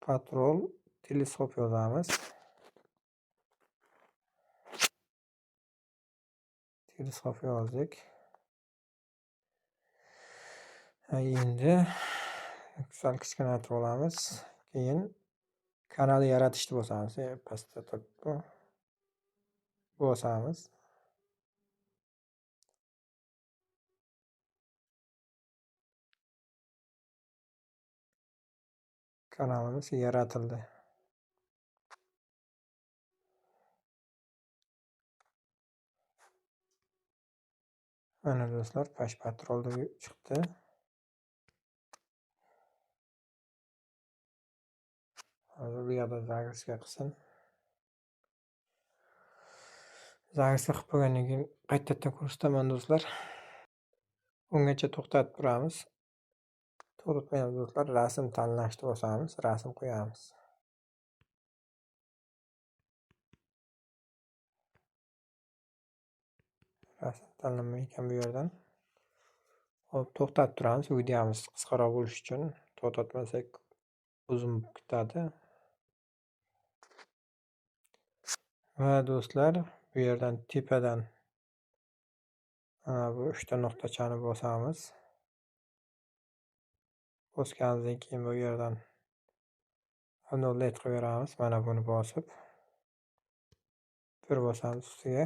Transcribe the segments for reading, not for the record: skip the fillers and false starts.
Patrol teleskop yozamiz. Teleskop yozdik. Endi sal kichkinaytirib olamiz. Keyin kanalni yaratishni bosamiz. Pastda turibdi. Bosamiz. Kanalimiz yaratildi. Mana do'stlar, Pash Patrol deb chiqdi. Hozir bu yerda zagruzka qilsin. Zagruzka qilib bo'lgandan keyin qaytadan ko'rsataman do'stlar. Ungacha to'xtatib turamiz. To'xtatmaymiz do'stlar. Rasm tanlashni bosamiz. Rasm qo'yamiz. Rasm tanlanmay ekan bu yerdan. Hop, to'xtatib turamiz. Videomiz qisqaroq bo'lishi uchun to'xtatmasak uzun ketadi. Va do'stlar, bu yerdan tepadan bu 3 ta nuqtachani bosamiz. Bosganimizdan keyin bu yerdan download qilaveramiz. Mana buni bosib bir bosamiz ustiga.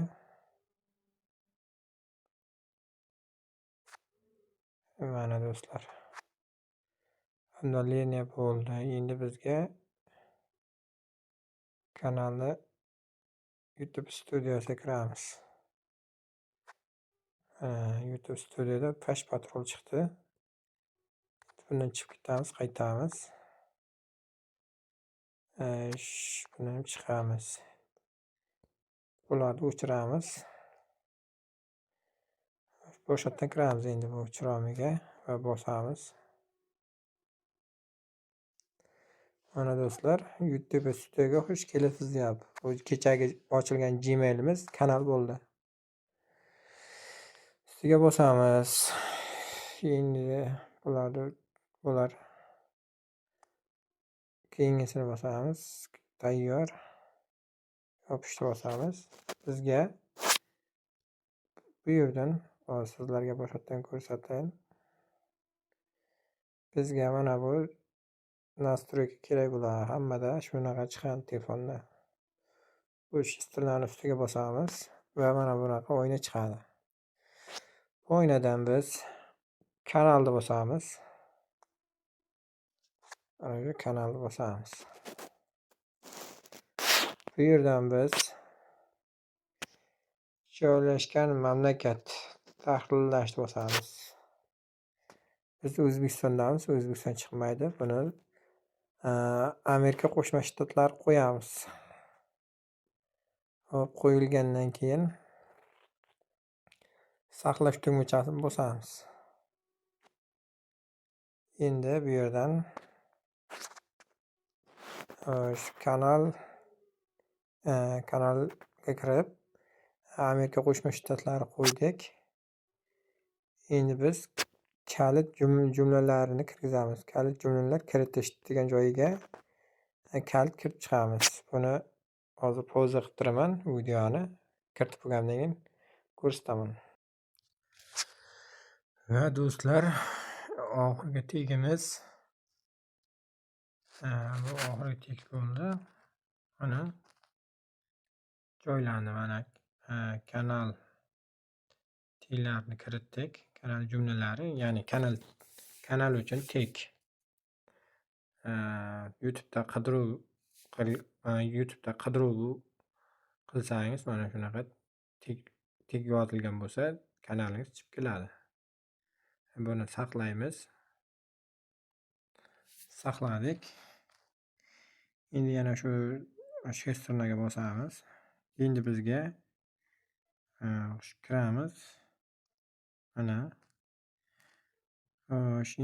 Mana do'stlar, download bo'ldi. Endi bizga kanalni YouTube studiyasiga kiramiz. YouTube studiyada Pash Patrol chiqdi. Bundan chiqib ketamiz, qaytamiz. Bundan ham chiqamiz. Bularni o'chiramiz. Bo'shatdan kiramiz endi bu chiromiga va bosamiz. Mana do'stlar, YouTube studiyoga xush kelibsiz deyapti. Bu kechagi ochilgan Gmailimiz kanal bo'ldi. Ustiga bosamiz. Endi bular keyingisini bosamiz. Tayyor. Yopishni bosamiz. Bizga bu yerdan sizlarga boshqatdan ko'rsatayin. Bizga mana bu nastroyka kerak bo'ladi. Hammada shunaqa chiqqan telefonda. Bu shifrlarni ustiga bosamiz va mana bunaqa oyna chiqadi. Bu oynadan biz kanalni bosamiz. Mana shu kanalni bosamiz. Bu yerdan biz joylashgan mamlakat tahrirlashni bosamiz. Biz O'zbekistondamiz, O'zbekiston chiqmaydi. Buni Amerika Qo'shma Shtatlari qo'yamiz. Hop, qo'yilgandan keyin saqlash tugmachasini bosamiz. Endi bu yerdan shu kanalga kirib Amerika Qo'shma Shtatlari qo'ydik. Endi biz kalit jumlalarini kirgizamiz. Kalit jumlalar kiritish degan joyiga kalit kirib chiqamiz. Buni hozir pauza qilib turaman, videoni kiritib bo'lgandan keyin ko'rsataman. Va do'stlar, oxirgi tegimiz bu oxirgi tek bo'ldi. Mana joylandi. Mana kanal tillarni kiritdik. Kanal jumlalari, ya'ni kanal uchun tek. YouTube'da qidiruv qilsangiz mana shunaqa tek yozilgan bo'lsa, kanalingiz chiqib keladi. Buni saqlaymiz. Saqladik. Endi yana shu shifrlarga bosamiz. Endi bizga kiramiz. Mana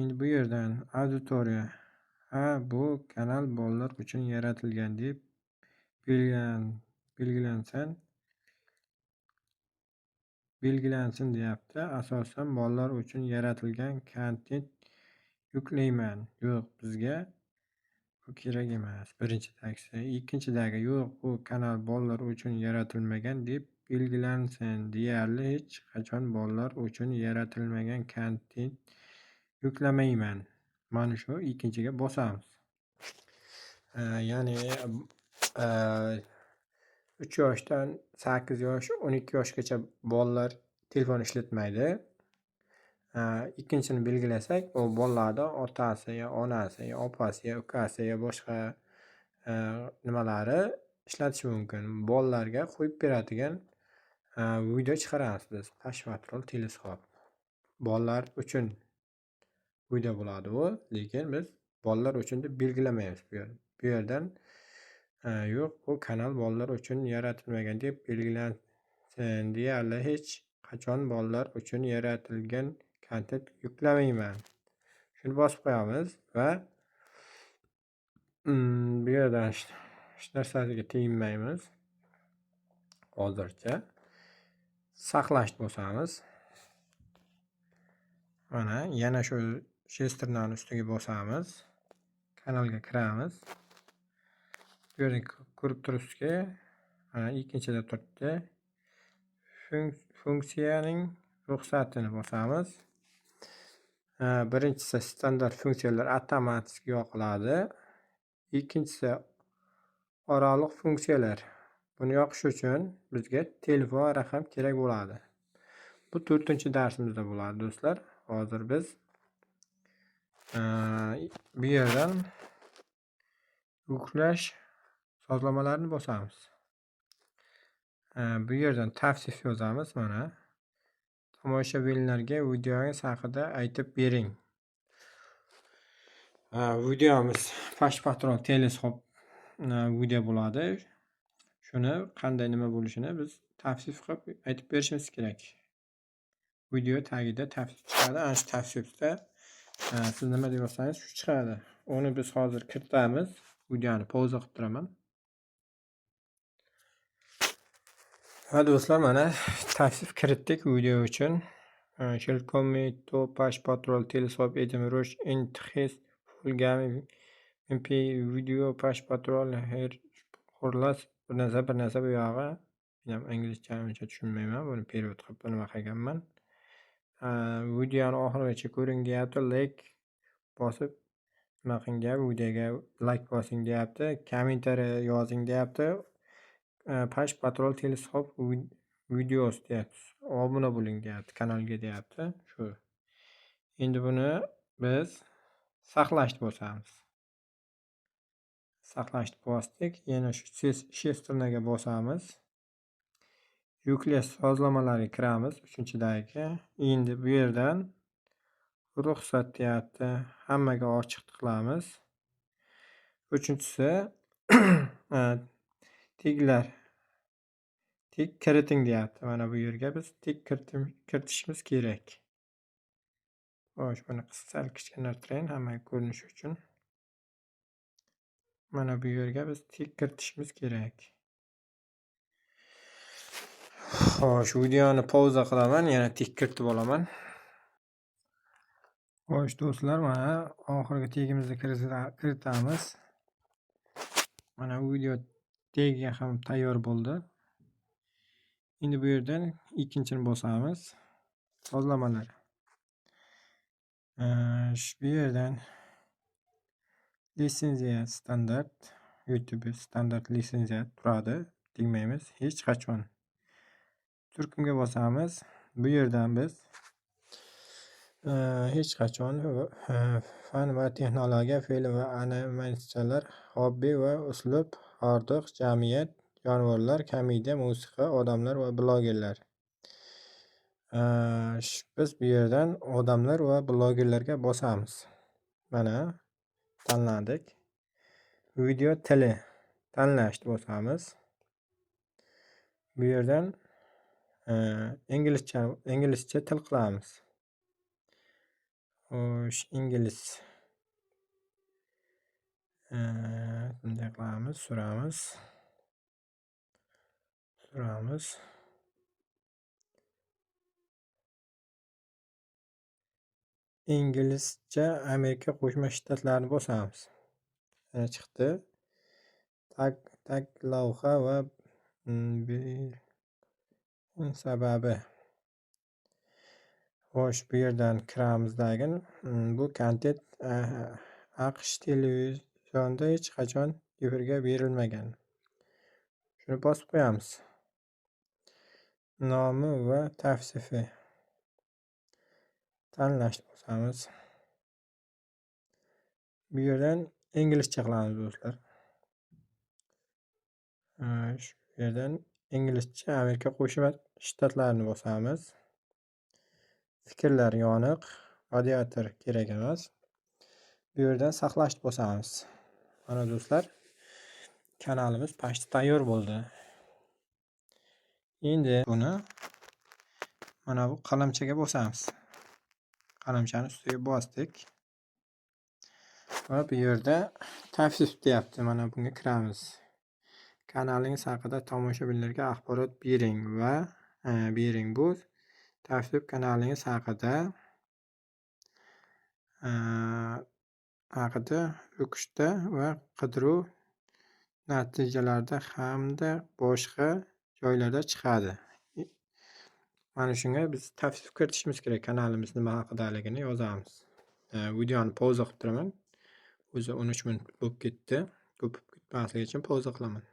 endi bu yerdan auditoriya bu kanal bolalar uchun yaratilgan deb belgilansin deyapti. Asosan bolalar uchun yaratilgan kontent yuklayman. Yo'q, bizga bu kerak emas. Birinchidagisi. Ikkinchidagi yo'q, bu kanal bolalar uchun yaratilmagan deb belgilansin. Deyarli hech qachon bolalar uchun yaratilmagan kontent yuklamayman. Mana shu ikkinchiga bosamiz. Ya'ni 3 yoshdan 8 yosh, 12 yoshgacha bolalar telefon ishlatmaydi. Ikkinchisini belgilasak, u bolalarni otasi yo onasi yo opasi yo ukasi yo boshqa nimalari ishlatishi mumkin. Bolalarga qo'yib beradigan video chiqaramiz biz. Pash Patrol teleskop. Bolalar uchun video bo'ladi u, lekin biz bolalar uchun deb belgilamaymiz bu yerda. Bu yerdan yo'q, bu kanal bolalar uchun yaratilmagan deb belgilansin. Deyarli hech qachon bolalar uchun yaratilgan kontent yuklamayman. Shuni bosib qo'yamiz va bu yerdan hech narsasiga teginmaymiz. Hozircha saqlash bosamiz. Mana yana shu shesternani ustiga bosamiz. Kanalga kiramiz. Bu yerda ko'rib turibsizki, mana ikkinchida turibdi. Funksiyaning ruxsatini bosamiz. Birinchisi standart funksiyalar avtomatik yoqiladi. Ikkinchisi oraliq funksiyalar. Buni yoqish uchun bizga telefon raqam kerak bo'ladi. Bu 4-darsimizda bo'ladi do'stlar. Hozir biz bu yerdan yuklash sozlamalarini bosamiz. Bu yerdan tavsif yozamiz mana. Tomoshabinlarga videongiz haqida aytib bering. Videomiz Pash Patrol teleskop video bo'ladi. Shuni qanday nima bo'lishini biz tavsif qilib aytib berishimiz kerak. Video tagida tavsif chiqadi. Ana shu tavsifda siz nima deb yozsangiz shu chiqadi. Uni biz hozir kiritamiz. Videoni pauza qilib turaman. Va do'stlar, mana tavsif kiritdik video uchun. Shelkomi to Pash Patrol teleskop edim rush in his full game MP video Pash Patrol her xurlas bir narsa bu yog'i. Men inglizcha uncha tushunmayman. Buni perevod qilib nima qilganman. Videoni oxirigacha ko'ring deyapti. Like bosib nima qiling, videoga like bosing deyapti. Kommentariy yozing deyapti. Pash Patrol teleskop videos deyapti. Obuna bo'ling deyapti kanalga deyapti. Shu. Endi buni biz saqlashni bosamiz. Saqlashni bosdik. Yana shu shesternaga bosamiz. Yuklash sozlamalariga kiramiz. 3-dagi. Endi bu yerdan ruxsat deyapti. Hammaga ochiq tiqlamiz. 3-si tiglar. Tik kiriting deyapti. Mana bu yerga biz tik kiritishimiz kerak. Xo'sh, buni sal kichkinartiring hammaga ko'rinishi uchun. Mana bu yerga biz tik kiritishimiz kerak. Xo'sh, videoni pauza qilaman, yana tik kiritib olaman. Xo'sh, do'stlar, mana oxirgi tegimizni kiritamiz. Mana video tegiga ham tayyor bo'ldi. Endi bu yerdan ikkinchini bosamiz. Sozlamalar. Bu yerdan litsenziya standart, YouTube standart litsenziya turadi. Tegmaymiz hech qachon. Turkumga bosamiz. Bu yerdan biz hech qachon fan va texnologiya, film va animatsiyalar, hobbi va uslub, hordiq, jamiyat, jonivorlar, komediya, musiqa, odamlar va blogerlar. Biz bu yerdan odamlar va blogerlarga bosamiz. Mana tanladik. Video tili tanlashni bosamiz. Bu yerdan inglizcha til qilamiz. Xo'sh, ingliz. Bunday qilamiz, suramiz. Inglizcha Amerika Qo'shma Shtatlarini bosamiz. Mana chiqdi. Tag lavha va sababi. Xo'sh, bu yerdan kiramizdagi bu kontent AQSh televizionida hech qachon efirga berilmagan. Shuni bosib qo'yamiz. Nomi va tavsifi. Tanlashni bosamiz. Bu yerdan inglizcha qilamiz do'stlar. Shu yerdan inglizcha Amerika Qo'shma Shtatlarini bosamiz. Fikrlar yoniq, moderator kerak emas. Bu yerdan saqlashni bosamiz. Mana do'stlar, kanalimiz pashti tayyor bo'ldi. Endi buni mana bu qalamchaga bosamiz. Qalamchani ustiga bosdik. Va bu yerda tavsif deyapti. Mana bunga kiramiz. Kanalingiz haqida tomoshabinlarga axborot bering va bering. Bu tavsif kanalingiz haqida o'qishda va qidiruv natijalarida hamda boshqa joylarda chiqadi. Mana shunga biz tavsif kiritishimiz kerak. Kanalimiz nima haqidaligini yozamiz. Videoni pauza qilib turaman. O'zi 13 minut bo'lib ketdi. Ko'p ketmasligi uchun pauza qilaman.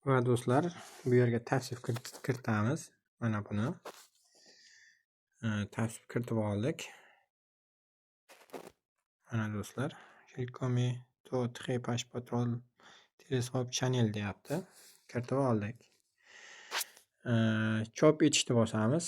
Va do'stlar, bu yerga tavsif kiritamiz. Mana buni tavsif kiritib oldik. Mana do'stlar, Shelkomi to très pash patrol teleskop channel deyapti. Kiritib oldik. Chop etishni bosamiz.